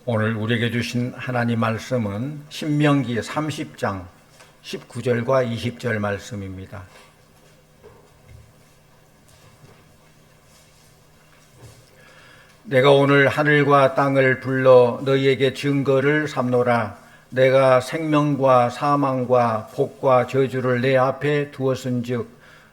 오늘 우리에게 주신 하나님 말씀은 신명기 30장 19절과 20절 말씀입니다. 내가 오늘 하늘과 땅을 불러 너희에게 증거를 삼노라. 내가 생명과 사망과 복과 저주를 내 앞에 두었은즉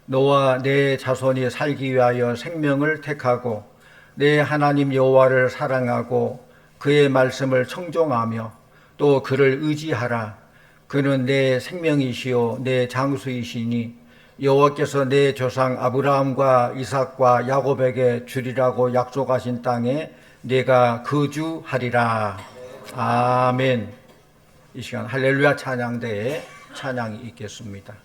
너와 내 자손이 살기 위하여 생명을 택하고 내 하나님 여호와를 사랑하고 그의 말씀을 청종하며 또 그를 의지하라. 그는 내 생명이시요 내 장수이시니 여호와께서 내 조상 아브라함과 이삭과 야곱에게 주리라고 약속하신 땅에 내가 거주하리라. 아멘. 이 시간 할렐루야 찬양대에 찬양이 있겠습니다.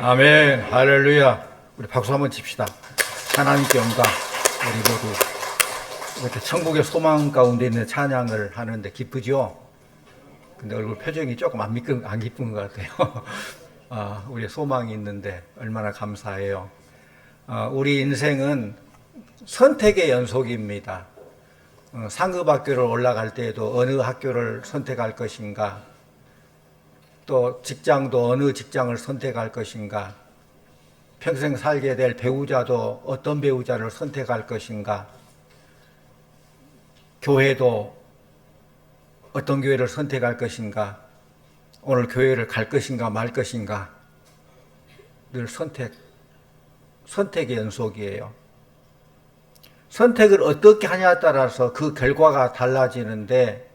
아멘. 할렐루야. 우리 박수 한번 칩시다. 하나님께 영광. 우리 모두 이렇게 천국의 소망 가운데 있는 찬양을 하는데 기쁘죠? 근데 얼굴 표정이 조금 안 기쁜 것 같아요. 우리 소망이 있는데 얼마나 감사해요. 우리 인생은 선택의 연속입니다. 상급학교를 올라갈 때에도 어느 학교를 선택할 것인가, 또 직장도 어느 직장을 선택할 것인가, 평생 살게 될 배우자도 어떤 배우자를 선택할 것인가, 교회도 어떤 교회를 선택할 것인가, 오늘 교회를 갈 것인가 말 것인가, 늘 선택의 연속이에요. 선택을 어떻게 하냐에 따라서 그 결과가 달라지는데,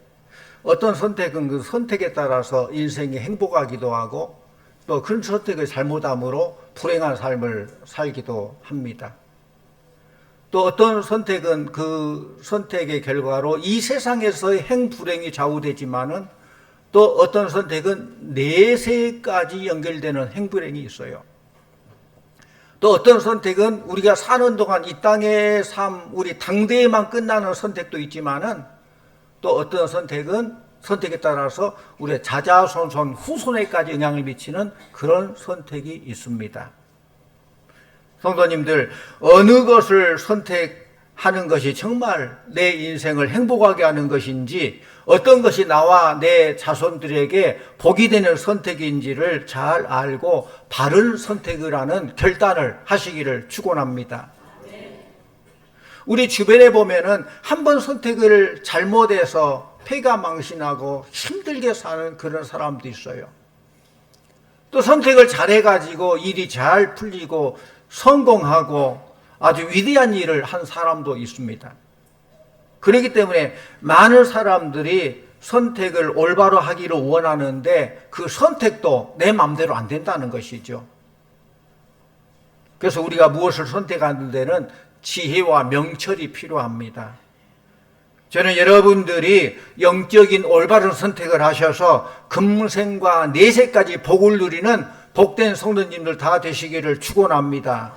어떤 선택은 그 선택에 따라서 인생이 행복하기도 하고 또 그런 선택을 잘못함으로 불행한 삶을 살기도 합니다. 또 어떤 선택은 그 선택의 결과로 이 세상에서의 행불행이 좌우되지만은 또 어떤 선택은 내세까지 연결되는 행불행이 있어요. 또 어떤 선택은 우리가 사는 동안 이 땅의 삶, 우리 당대에만 끝나는 선택도 있지만은 또 어떤 선택은 선택에 따라서 우리의 자자손손 후손에까지 영향을 미치는 그런 선택이 있습니다. 성도님들, 어느 것을 선택하는 것이 정말 내 인생을 행복하게 하는 것인지, 어떤 것이 나와 내 자손들에게 복이 되는 선택인지를 잘 알고 바른 선택을 하는 결단을 하시기를 축원합니다. 우리 주변에 보면은 한 번 선택을 잘못해서 패가망신하고 힘들게 사는 그런 사람도 있어요. 또 선택을 잘해가지고 일이 잘 풀리고 성공하고 아주 위대한 일을 한 사람도 있습니다. 그렇기 때문에 많은 사람들이 선택을 올바로 하기를 원하는데 그 선택도 내 마음대로 안 된다는 것이죠. 그래서 우리가 무엇을 선택하는 데는 지혜와 명철이 필요합니다. 저는 여러분들이 영적인 올바른 선택을 하셔서 금생과 내세까지 복을 누리는 복된 성도님들 다 되시기를 축원합니다.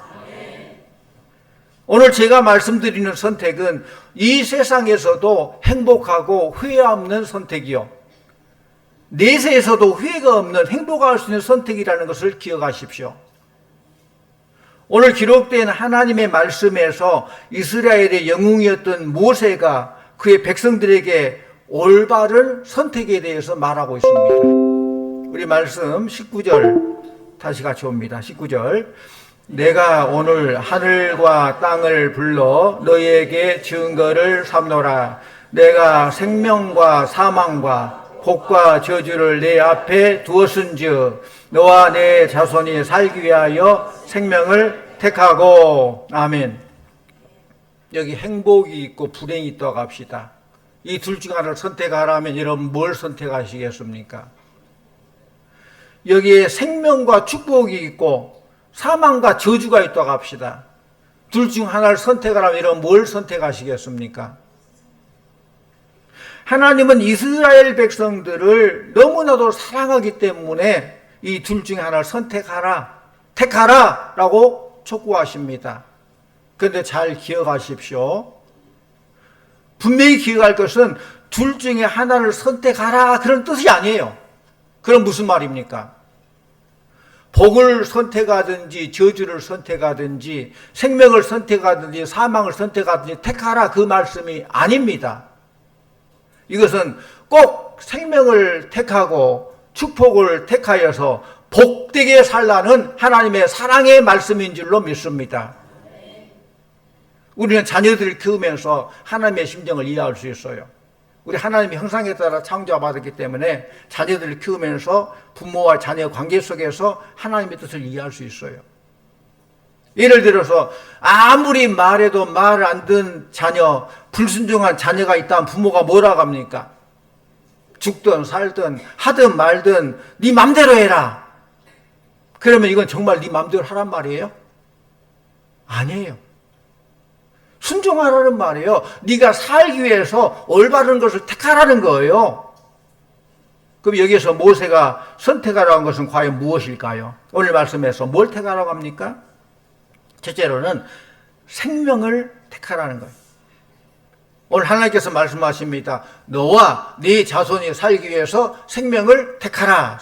오늘 제가 말씀드리는 선택은 이 세상에서도 행복하고 후회 없는 선택이요, 내세에서도 후회가 없는 행복할 수 있는 선택이라는 것을 기억하십시오. 오늘 기록된 하나님의 말씀에서 이스라엘의 영웅이었던 모세가 그의 백성들에게 올바른 선택에 대해서 말하고 있습니다. 우리 말씀 19절 다시 같이 봅니다. 19절. 내가 오늘 하늘과 땅을 불러 너희에게 증거를 삼노라. 내가 생명과 사망과 복과 저주를 내 앞에 두었은즉 너와 내 자손이 살기 위하여 생명을 택하고. 아멘. 여기 행복이 있고 불행이 있다고 합시다. 이 둘 중 하나를 선택하라면 여러분 뭘 선택하시겠습니까? 여기에 생명과 축복이 있고 사망과 저주가 있다고 합시다. 둘 중 하나를 선택하라면 여러분 뭘 선택하시겠습니까? 하나님은 이스라엘 백성들을 너무나도 사랑하기 때문에 이 둘 중 하나를 선택하라, 택하라 라고 촉구하십니다. 그런데 잘 기억하십시오. 분명히 기억할 것은 둘 중에 하나를 선택하라 그런 뜻이 아니에요. 그럼 무슨 말입니까? 복을 선택하든지 저주를 선택하든지 생명을 선택하든지 사망을 선택하든지 택하라 그 말씀이 아닙니다. 이것은 꼭 생명을 택하고 축복을 택하여서 복되게 살라는 하나님의 사랑의 말씀인 줄로 믿습니다. 우리는 자녀들을 키우면서 하나님의 심정을 이해할 수 있어요. 우리 하나님의 형상에 따라 창조받았기 때문에 자녀들을 키우면서 부모와 자녀 관계 속에서 하나님의 뜻을 이해할 수 있어요. 예를 들어서 아무리 말해도 말 안 듣는 자녀, 불순종한 자녀가 있다면 부모가 뭐라고 합니까? 죽든 살든 하든 말든 네 맘대로 해라. 그러면 이건 정말 네 맘대로 하란 말이에요? 아니에요. 순종하라는 말이에요. 네가 살기 위해서 올바른 것을 택하라는 거예요. 그럼 여기에서 모세가 선택하라고 한 것은 과연 무엇일까요? 오늘 말씀에서 뭘 택하라고 합니까? 첫째로는 생명을 택하라는 거예요. 오늘 하나님께서 말씀하십니다. 너와 네 자손이 살기 위해서 생명을 택하라.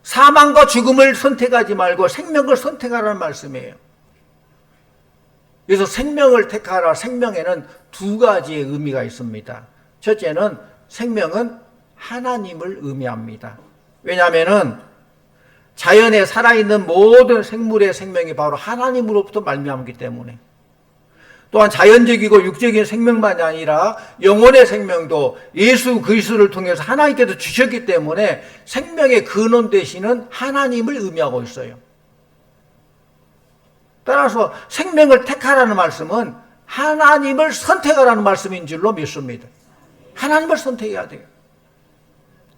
사망과 죽음을 선택하지 말고 생명을 선택하라는 말씀이에요. 그래서 생명을 택하라. 생명에는 두 가지의 의미가 있습니다. 첫째는 생명은 하나님을 의미합니다. 왜냐하면 자연에 살아있는 모든 생물의 생명이 바로 하나님으로부터 말미암기 때문에, 또한 자연적이고 육적인 생명만이 아니라 영혼의 생명도 예수 그리스도를 통해서 하나님께서 주셨기 때문에 생명의 근원 되시는 하나님을 의미하고 있어요. 따라서 생명을 택하라는 말씀은 하나님을 선택하라는 말씀인 줄로 믿습니다. 하나님을 선택해야 돼요.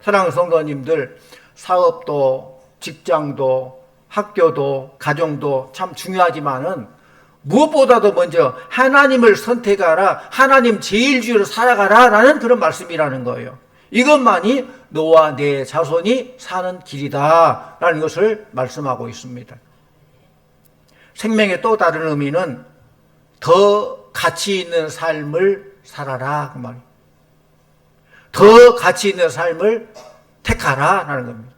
사랑하는 성도님들, 사업도 직장도 학교도 가정도 참 중요하지만은 무엇보다도 먼저 하나님을 선택하라, 하나님 제일주의로 살아가라 라는 그런 말씀이라는 거예요. 이것만이 너와 내 자손이 사는 길이다 라는 것을 말씀하고 있습니다. 생명의 또 다른 의미는 더 가치 있는 삶을 살아라 그 말이에요. 더 가치 있는 삶을 택하라라는 겁니다.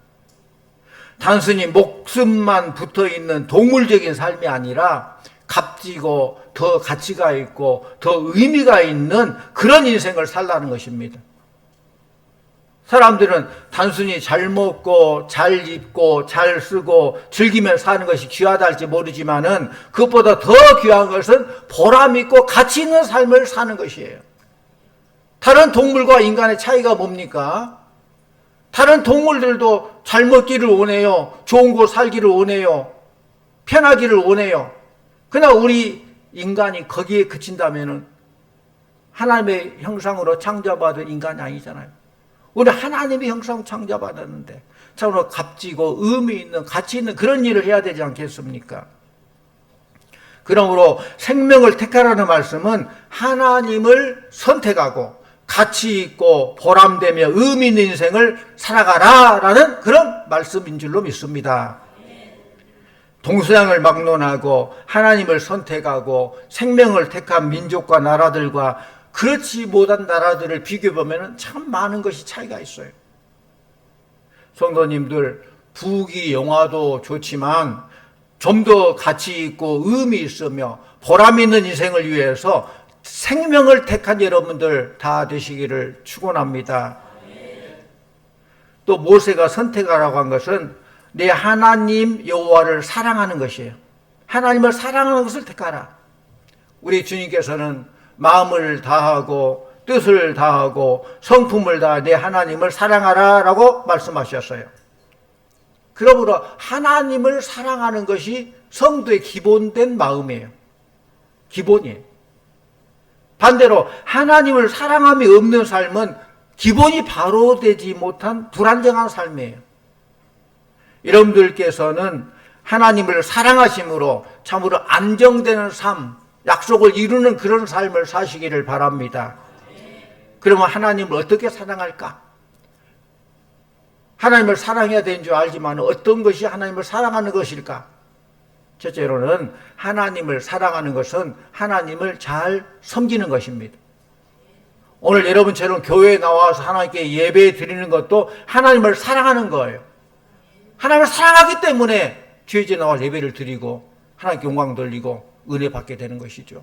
단순히 목숨만 붙어있는 동물적인 삶이 아니라 값지고 더 가치가 있고 더 의미가 있는 그런 인생을 살라는 것입니다. 사람들은 단순히 잘 먹고 잘 입고 잘 쓰고 즐기며 사는 것이 귀하다 할지 모르지만은 그것보다 더 귀한 것은 보람 있고 가치 있는 삶을 사는 것이에요. 다른 동물과 인간의 차이가 뭡니까? 다른 동물들도 잘 먹기를 원해요. 좋은 곳 살기를 원해요. 편하기를 원해요. 그러나 우리 인간이 거기에 그친다면은 하나님의 형상으로 창조받은 인간이 아니잖아요. 우리 하나님의 형상 창조받았는데 참으로 값지고 의미 있는 가치 있는 그런 일을 해야 되지 않겠습니까? 그러므로 생명을 택하라는 말씀은 하나님을 선택하고 가치 있고 보람되며 의미 있는 인생을 살아가라라는 그런 말씀인 줄로 믿습니다. 동서양을 막론하고 하나님을 선택하고 생명을 택한 민족과 나라들과 그렇지 못한 나라들을 비교해보면 참 많은 것이 차이가 있어요. 성도님들, 부귀 영화도 좋지만 좀 더 가치 있고 의미 있으며 보람 있는 인생을 위해서 생명을 택한 여러분들 다 되시기를 축원합니다. 또 모세가 선택하라고 한 것은 내 하나님 여호와를 사랑하는 것이에요. 하나님을 사랑하는 것을 택하라. 우리 주님께서는 마음을 다하고 뜻을 다하고 성품을 다해 내 하나님을 사랑하라 라고 말씀하셨어요. 그러므로 하나님을 사랑하는 것이 성도의 기본된 마음이에요. 기본이에요. 반대로 하나님을 사랑함이 없는 삶은 기본이 바로 되지 못한 불안정한 삶이에요. 여러분들께서는 하나님을 사랑하심으로 참으로 안정되는 삶, 약속을 이루는 그런 삶을 사시기를 바랍니다. 그러면 하나님을 어떻게 사랑할까? 하나님을 사랑해야 되는 줄 알지만 어떤 것이 하나님을 사랑하는 것일까? 첫째로는 하나님을 사랑하는 것은 하나님을 잘 섬기는 것입니다. 오늘 여러분처럼 교회에 나와서 하나님께 예배 드리는 것도 하나님을 사랑하는 거예요. 하나님을 사랑하기 때문에 주의제 나와 예배를 드리고 하나님께 영광 돌리고 은혜 받게 되는 것이죠.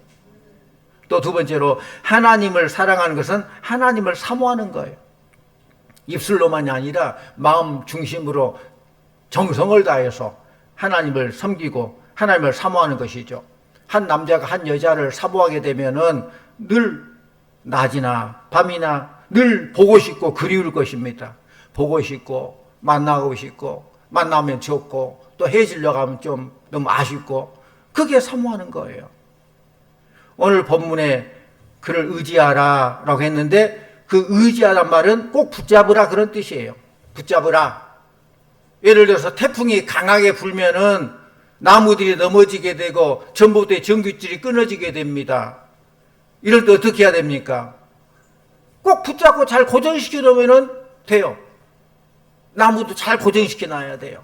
또 두 번째로 하나님을 사랑하는 것은 하나님을 사모하는 거예요. 입술로만이 아니라 마음 중심으로 정성을 다해서 하나님을 섬기고 하나님을 사모하는 것이죠. 한 남자가 한 여자를 사모하게 되면은 늘 낮이나 밤이나 늘 보고 싶고 그리울 것입니다. 보고 싶고 만나고 싶고 만나면 좋고 또 헤어지려고 하면 좀 너무 아쉽고 그게 사모하는 거예요. 오늘 본문에 그를 의지하라 라고 했는데 그 의지하란 말은 꼭 붙잡으라 그런 뜻이에요. 붙잡으라. 예를 들어서 태풍이 강하게 불면은 나무들이 넘어지게 되고 전봇대의 전기줄이 끊어지게 됩니다. 이럴 때 어떻게 해야 됩니까? 꼭 붙잡고 잘 고정시켜 놓으면 돼요. 나무도 잘 고정시켜 놔야 돼요.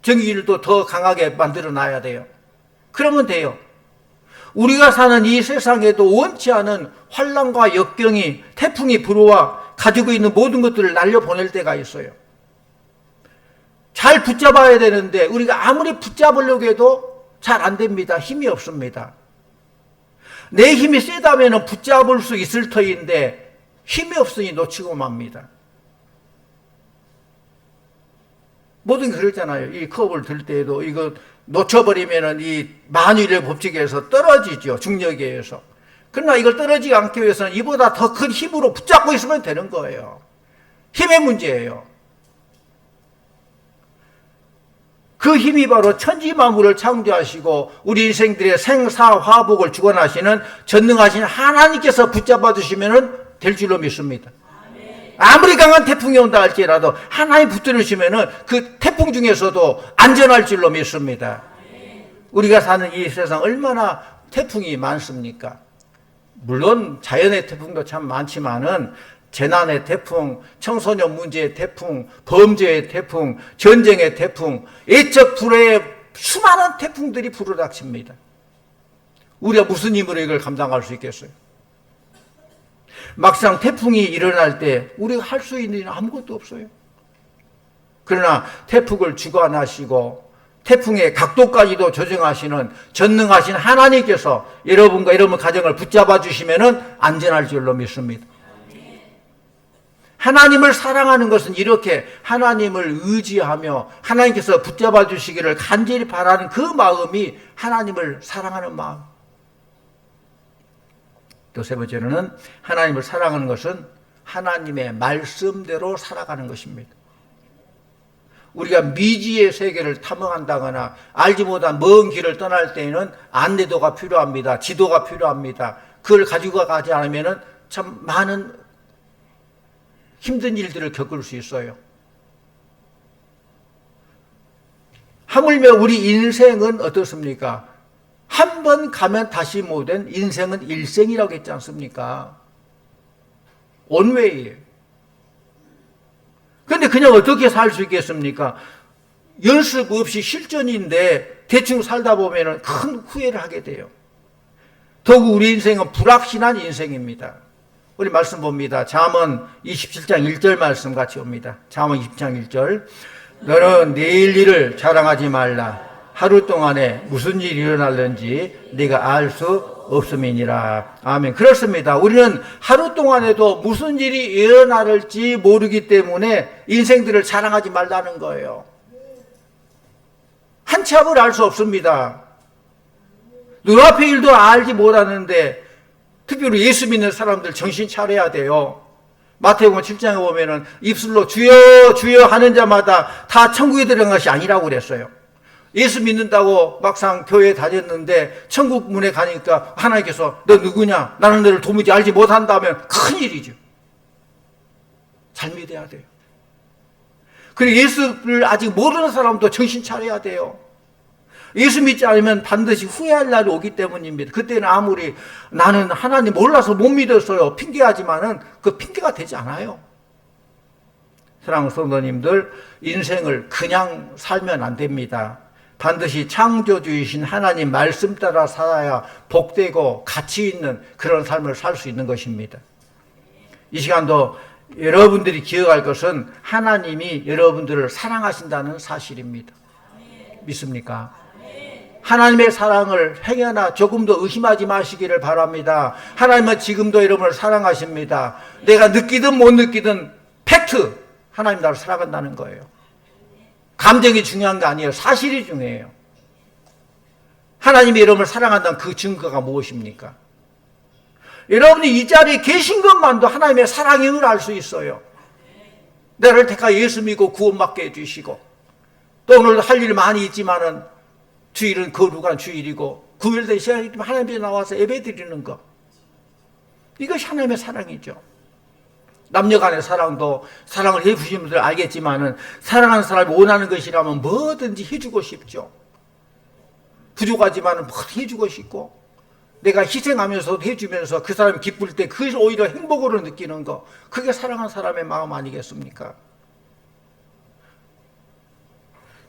전기줄도 더 강하게 만들어 놔야 돼요. 그러면 돼요. 우리가 사는 이 세상에도 원치 않은 환난과 역경이 태풍이 불어와 가지고 있는 모든 것들을 날려보낼 때가 있어요. 잘 붙잡아야 되는데 우리가 아무리 붙잡으려고 해도 잘 안 됩니다. 힘이 없습니다. 내 힘이 세다면 붙잡을 수 있을 터인데 힘이 없으니 놓치고 맙니다. 모든 게 그렇잖아요. 이 컵을 들 때에도 이거 놓쳐버리면은 이 만유인의 법칙에 의해서 떨어지죠. 중력에 의해서. 그러나 이걸 떨어지지 않기 위해서는 이보다 더 큰 힘으로 붙잡고 있으면 되는 거예요. 힘의 문제예요. 그 힘이 바로 천지만물을 창조하시고 우리 인생들의 생사화복을 주관하시는 전능하신 하나님께서 붙잡아 주시면 될 줄로 믿습니다. 아무리 강한 태풍이 온다 할지라도 하나님 붙들으시면은 그 태풍 중에서도 안전할 줄로 믿습니다. 우리가 사는 이 세상 얼마나 태풍이 많습니까? 물론 자연의 태풍도 참 많지만은 재난의 태풍, 청소년 문제의 태풍, 범죄의 태풍, 전쟁의 태풍, 예적 불의의 수많은 태풍들이 불어닥칩니다. 우리가 무슨 힘으로 이걸 감당할 수 있겠어요? 막상 태풍이 일어날 때 우리가 할 수 있는 일은 아무것도 없어요. 그러나 태풍을 주관하시고 태풍의 각도까지도 조정하시는 전능하신 하나님께서 여러분과 여러분 가정을 붙잡아 주시면 안전할 줄로 믿습니다. 하나님을 사랑하는 것은 이렇게 하나님을 의지하며 하나님께서 붙잡아 주시기를 간절히 바라는 그 마음이 하나님을 사랑하는 마음. 또 세 번째로는 하나님을 사랑하는 것은 하나님의 말씀대로 살아가는 것입니다. 우리가 미지의 세계를 탐험한다거나 알지 못한 먼 길을 떠날 때에는 안내도가 필요합니다. 지도가 필요합니다. 그걸 가지고 가지 않으면 참 많은 힘든 일들을 겪을 수 있어요. 하물며 우리 인생은 어떻습니까? 한 번 가면 다시 못 온 인생은 일생이라고 했지 않습니까? 온웨이예요. 그런데 그냥 어떻게 살 수 있겠습니까? 연습 없이 실전인데 대충 살다 보면 큰 후회를 하게 돼요. 더욱 우리 인생은 불확실한 인생입니다. 우리 말씀 봅니다. 잠언 27장 1절 말씀 같이 봅니다. 잠언 27장 1절. 너는 내일 일을 자랑하지 말라. 하루 동안에 무슨 일이 일어날는지 네가 알 수 없음이니라. 아멘. 그렇습니다. 우리는 하루 동안에도 무슨 일이 일어날지 모르기 때문에 인생들을 자랑하지 말라는 거예요. 한치 앞을 알 수 없습니다. 눈앞의 일도 알지 못하는데 특별히 예수 믿는 사람들 정신 차려야 돼요. 마태복음 7장에 보면은 입술로 주여 주여 하는 자마다 다 천국에 들어간 것이 아니라고 그랬어요. 예수 믿는다고 막상 교회에 다녔는데 천국 문에 가니까 하나님께서 너 누구냐? 나는 너를 도무지 알지 못한다면 큰일이죠. 잘 믿어야 돼요. 그리고 예수를 아직 모르는 사람도 정신 차려야 돼요. 예수 믿지 않으면 반드시 후회할 날이 오기 때문입니다. 그때는 아무리 나는 하나님 몰라서 못 믿었어요 핑계하지만은 그 핑계가 되지 않아요. 사랑하는 성도님들, 인생을 그냥 살면 안 됩니다. 반드시 창조주이신 하나님 말씀 따라 살아야 복되고 가치 있는 그런 삶을 살 수 있는 것입니다. 이 시간도 여러분들이 기억할 것은 하나님이 여러분들을 사랑하신다는 사실입니다. 믿습니까? 하나님의 사랑을 행여나 조금 더 의심하지 마시기를 바랍니다. 하나님은 지금도 여러분을 사랑하십니다. 내가 느끼든 못 느끼든 팩트, 하나님 나를 사랑한다는 거예요. 감정이 중요한 게 아니에요. 사실이 중요해요. 하나님이 여러분을 사랑한다는 그 증거가 무엇입니까? 여러분이 이 자리에 계신 것만도 하나님의 사랑임을 알 수 있어요. 나를 택하 예수 믿고 구원받게 해주시고, 또 오늘 할 일 많이 있지만은 주일은 거룩한 주일이고 9일 시간이 있으면 하나님 앞에 나와서 예배 드리는 것, 이것이 하나님의 사랑이죠. 남녀 간의 사랑도 사랑을 해주신 분들 알겠지만은 사랑하는 사람이 원하는 것이라면 뭐든지 해주고 싶죠. 부족하지만은 뭐든지 해주고 싶고, 내가 희생하면서도 해주면서 그 사람이 기쁠 때 그것을 오히려 행복으로 느끼는 것, 그게 사랑하는 사람의 마음 아니겠습니까?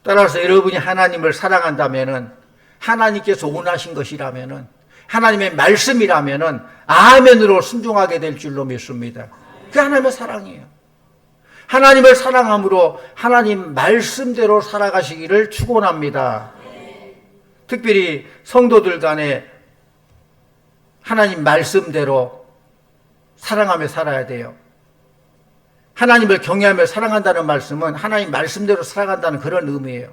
따라서 여러분이 하나님을 사랑한다면은, 하나님께서 원하신 것이라면은, 하나님의 말씀이라면은 아멘으로 순종하게 될 줄로 믿습니다. 그게 하나님의 사랑이에요. 하나님을 사랑함으로 하나님 말씀대로 살아가시기를 축원합니다. 특별히 성도들 간에 하나님 말씀대로 사랑하며 살아야 돼요. 하나님을 경외하며 사랑한다는 말씀은 하나님 말씀대로 살아간다는 그런 의미예요.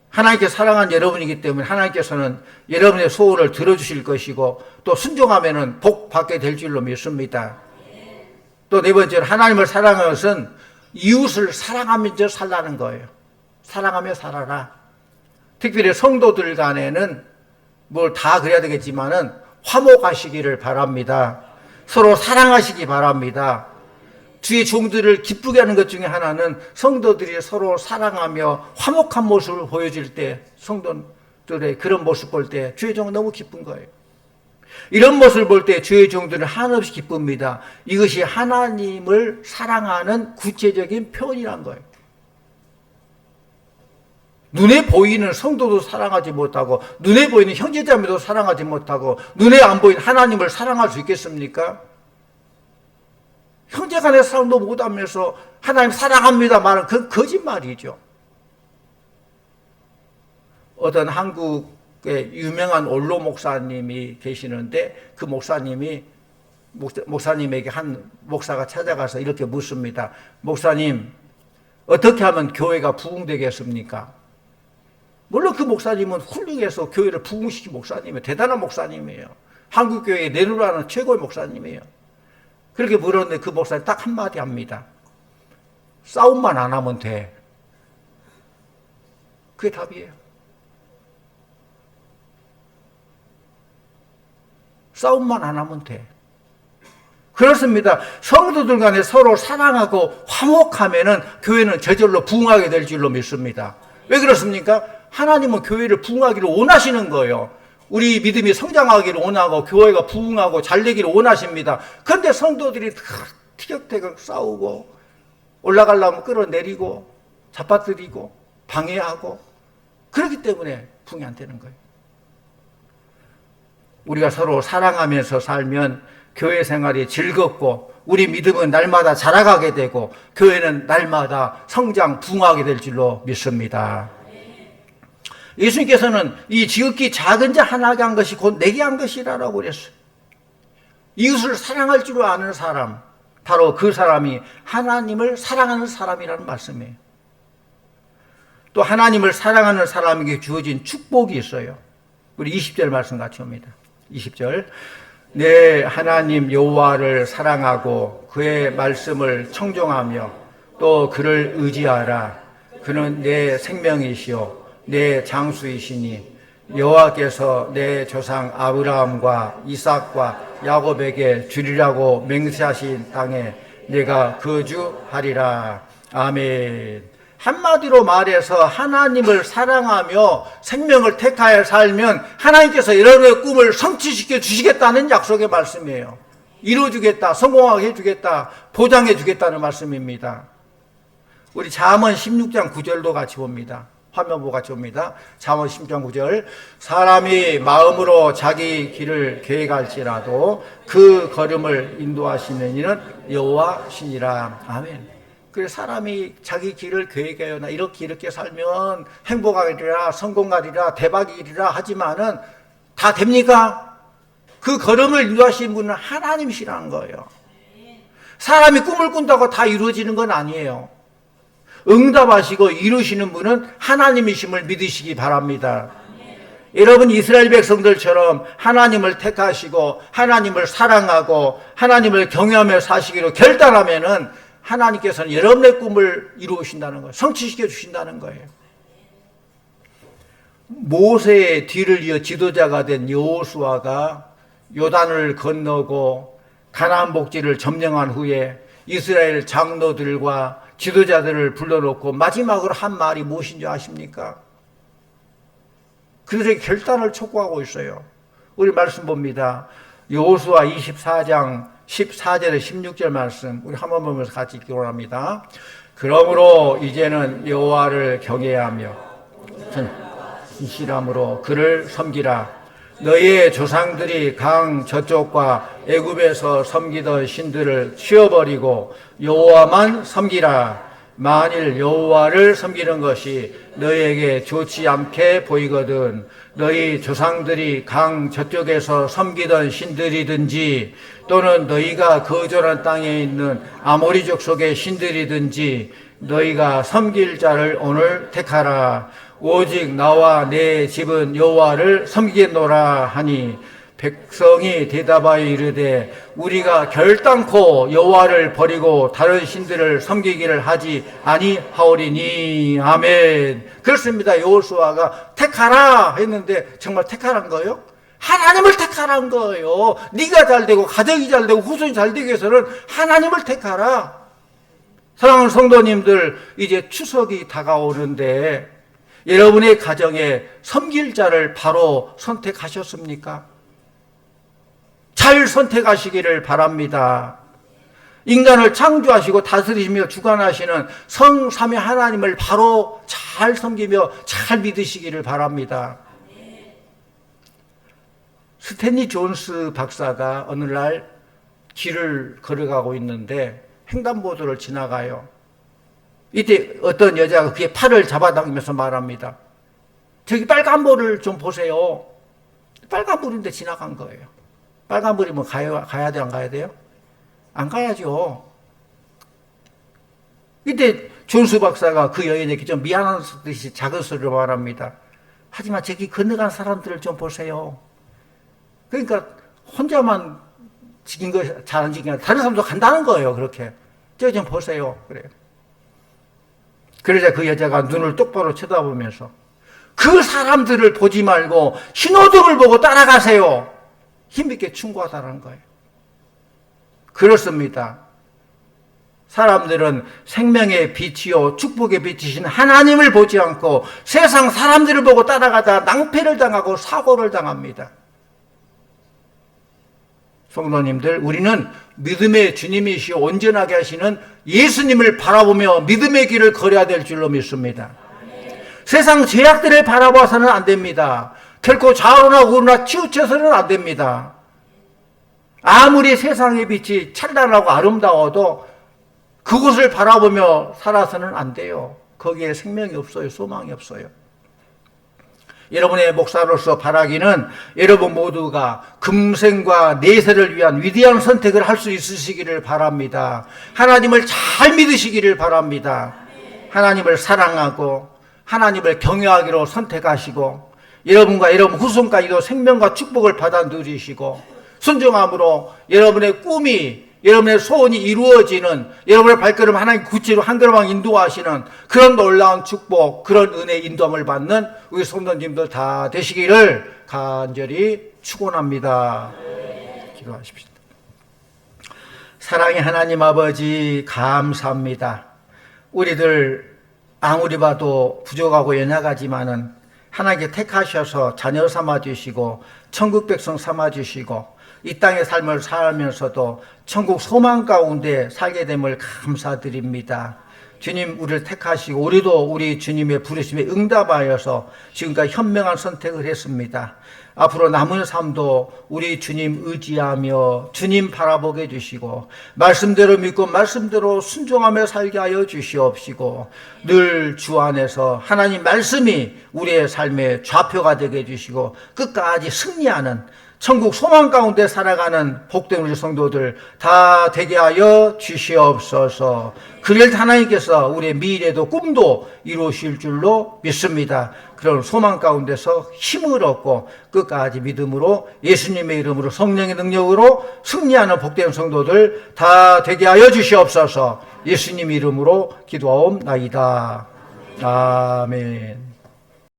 하나님께 사랑한 여러분이기 때문에 하나님께서는 여러분의 소원을 들어주실 것이고, 또 순종하면 복 받게 될 줄로 믿습니다. 또 네 번째로 하나님을 사랑하는 것은 이웃을 사랑하면서 살라는 거예요. 사랑하며 살아라. 특별히 성도들 간에는 뭘 다 그래야 되겠지만은 화목하시기를 바랍니다. 서로 사랑하시기 바랍니다. 주의 종들을 기쁘게 하는 것 중에 하나는 성도들이 서로 사랑하며 화목한 모습을 보여줄 때, 성도들의 그런 모습 볼 때 주의 종은 너무 기쁜 거예요. 이런 모습을 볼 때 주의 종들은 한없이 기쁩니다. 이것이 하나님을 사랑하는 구체적인 표현이란 거예요. 눈에 보이는 성도도 사랑하지 못하고 눈에 보이는 형제자매도 사랑하지 못하고 눈에 안 보이는 하나님을 사랑할 수 있겠습니까? 형제간의 사랑도 못하면서 하나님 사랑합니다 말은 그 거짓말이죠. 어떤 한국의 유명한 원로 목사님이 계시는데 그 목사님에게 한 목사가 찾아가서 이렇게 묻습니다. 목사님, 어떻게 하면 교회가 부흥되겠습니까? 물론 그 목사님은 훌륭해서 교회를 부흥시킨 목사님이에요. 대단한 목사님이에요. 한국교회에 내놓으라는 최고의 목사님이에요. 그렇게 물었는데 그 목사님 딱 한마디 합니다. 싸움만 안 하면 돼. 그게 답이에요. 싸움만 안 하면 돼. 그렇습니다. 성도들 간에 서로 사랑하고 화목하면은 교회는 저절로 부흥하게 될 줄로 믿습니다. 왜 그렇습니까? 하나님은 교회를 부흥하기를 원하시는 거예요. 우리 믿음이 성장하기를 원하고 교회가 부흥하고 잘되기를 원하십니다. 그런데 성도들이 티격태격 싸우고 올라가려면 끌어내리고 잡아들이고 방해하고 그렇기 때문에 부흥이 안 되는 거예요. 우리가 서로 사랑하면서 살면 교회 생활이 즐겁고 우리 믿음은 날마다 자라가게 되고 교회는 날마다 성장, 부흥하게 될 줄로 믿습니다. 예수님께서는 이 지극히 작은 자 하나에게 한 것이 곧 내게 한 것이라고 그랬어요. 이웃을 사랑할 줄 아는 사람, 바로 그 사람이 하나님을 사랑하는 사람이라는 말씀이에요. 또 하나님을 사랑하는 사람에게 주어진 축복이 있어요. 우리 20절 말씀 같이 옵니다. 20절. 내 하나님 여호와를 사랑하고 그의 말씀을 청종하며 또 그를 의지하라. 그는 내 생명이시요 내 장수이시니 여호와께서 내 조상 아브라함과 이삭과 야곱에게 주리라고 맹세하신 땅에 내가 거주하리라. 아멘. 한마디로 말해서 하나님을 사랑하며 생명을 택하여 살면 하나님께서 여러분의 꿈을 성취시켜 주시겠다는 약속의 말씀이에요. 이루어주겠다, 성공하게 해주겠다, 보장해주겠다는 말씀입니다. 우리 잠언 16장 9절도 같이 봅니다. 화면 보고 같이 봅니다. 잠언 16장 9절. 사람이 마음으로 자기 길을 계획할지라도 그 걸음을 인도하시는 이는 여호와시니라. 아멘. 그래서 사람이 자기 길을 계획해요. 나 이렇게 살면 행복하리라, 성공하리라, 대박이리라 하지만은 다 됩니까? 그 걸음을 인도하시는 분은 하나님이시라는 거예요. 사람이 꿈을 꾼다고 다 이루어지는 건 아니에요. 응답하시고 이루시는 분은 하나님이심을 믿으시기 바랍니다. 여러분 이스라엘 백성들처럼 하나님을 택하시고 하나님을 사랑하고 하나님을 경외하며 사시기로 결단하면은 하나님께서는 여러분의 꿈을 이루신다는 거예요. 성취시켜 주신다는 거예요. 모세의 뒤를 이어 지도자가 된 여호수아가 요단을 건너고 가나안 복지를 점령한 후에 이스라엘 장로들과 지도자들을 불러놓고 마지막으로 한 말이 무엇인 줄 아십니까? 그들의 결단을 촉구하고 있어요. 우리 말씀 봅니다. 여호수아 24장 14절에 16절 말씀 우리 한번 보면서 같이 기록합니다. 그러므로 이제는 여호와를 경외하며 진실함으로 그를 섬기라. 너희의 조상들이 강 저쪽과 애굽에서 섬기던 신들을 치워버리고 여호와만 섬기라. 만일 여호와를 섬기는 것이 너희에게 좋지 않게 보이거든 너희 조상들이 강 저쪽에서 섬기던 신들이든지 또는 너희가 거주한 땅에 있는 아모리족 속의 신들이든지 너희가 섬길 자를 오늘 택하라. 오직 나와 내 집은 여호와를 섬기겠노라 하니 백성이 대답하여 이르되 우리가 결단코 여호와를 버리고 다른 신들을 섬기기를 하지 아니하오리니. 아멘. 그렇습니다. 여호수아가 택하라 했는데 정말 택하란 거예요? 하나님을 택하란 거예요. 네가 잘되고 가정이 잘되고 후손이 잘되기 위해서는 하나님을 택하라. 사랑하는 성도님들, 이제 추석이 다가오는데 여러분의 가정에 섬길 자를 바로 선택하셨습니까? 잘 선택하시기를 바랍니다. 인간을 창조하시고 다스리시며 주관하시는 성삼위 하나님을 바로 잘 섬기며 잘 믿으시기를 바랍니다. 스탠리 존스 박사가 어느 날 길을 걸어가고 있는데 횡단보도를 지나가요. 이때 어떤 여자가 그의 팔을 잡아당기면서 말합니다. 저기 빨간불을 좀 보세요. 빨간불인데 지나간 거예요. 빨간불이면 가야 돼요, 안 가야 돼요? 안 가야죠. 이때 존스 박사가 그 여인에게 좀 미안한 듯이 작은 소리로 말합니다. 하지만 저기 건너간 사람들을 좀 보세요. 그러니까 혼자만 지킨 거 잘 안 지킨 게 아니라 다른 사람도 간다는 거예요. 그렇게 저기 좀 보세요. 그래요. 그러자 그 여자가 눈을 똑바로 쳐다보면서 그 사람들을 보지 말고 신호등을 보고 따라가세요. 힘있게 충고하다는 거예요. 그렇습니다. 사람들은 생명의 빛이요 축복의 빛이신 하나님을 보지 않고 세상 사람들을 보고 따라가다 낭패를 당하고 사고를 당합니다. 성도님들, 우리는 믿음의 주님이시오 온전하게 하시는 예수님을 바라보며 믿음의 길을 걸어야 될 줄로 믿습니다. 세상 죄악들을 바라봐서는 안 됩니다. 결코 좌우나 우나 치우쳐서는 안 됩니다. 아무리 세상의 빛이 찬란하고 아름다워도 그곳을 바라보며 살아서는 안 돼요. 거기에 생명이 없어요. 소망이 없어요. 여러분의 목사로서 바라기는 여러분 모두가 금생과 내세를 위한 위대한 선택을 할 수 있으시기를 바랍니다. 하나님을 잘 믿으시기를 바랍니다. 하나님을 사랑하고 하나님을 경외하기로 선택하시고 여러분과 여러분 후손까지도 생명과 축복을 받아 누리시고 순종함으로 여러분의 꿈이 여러분의 소원이 이루어지는 여러분의 발걸음 하나님 구체로 한 걸음만 인도하시는 그런 놀라운 축복, 그런 은혜의 인도함을 받는 우리 성도님들 다 되시기를 간절히 축원합니다. 기도하십시오. 사랑의 하나님 아버지 감사합니다. 우리들 아무리 봐도 부족하고 연약하지만은 하나님께 택하셔서 자녀 삼아주시고 천국 백성 삼아주시고 이 땅의 삶을 살면서도 천국 소망 가운데 살게 됨을 감사드립니다. 주님 우리를 택하시고 우리도 우리 주님의 부르심에 응답하여서 지금까지 현명한 선택을 했습니다. 앞으로 남은 삶도 우리 주님 의지하며 주님 바라보게 해주시고 말씀대로 믿고 말씀대로 순종하며 살게 하여 주시옵시고 늘 주 안에서 하나님 말씀이 우리의 삶의 좌표가 되게 해주시고 끝까지 승리하는 천국 소망 가운데 살아가는 복된 우리 성도들 다 되게 하여 주시옵소서. 그를 하나님께서 우리의 미래도 꿈도 이루실 줄로 믿습니다. 그런 소망 가운데서 힘을 얻고 끝까지 믿음으로 예수님의 이름으로 성령의 능력으로 승리하는 복된 성도들 다 되게 하여 주시옵소서. 예수님 이름으로 기도하옵나이다. 아멘.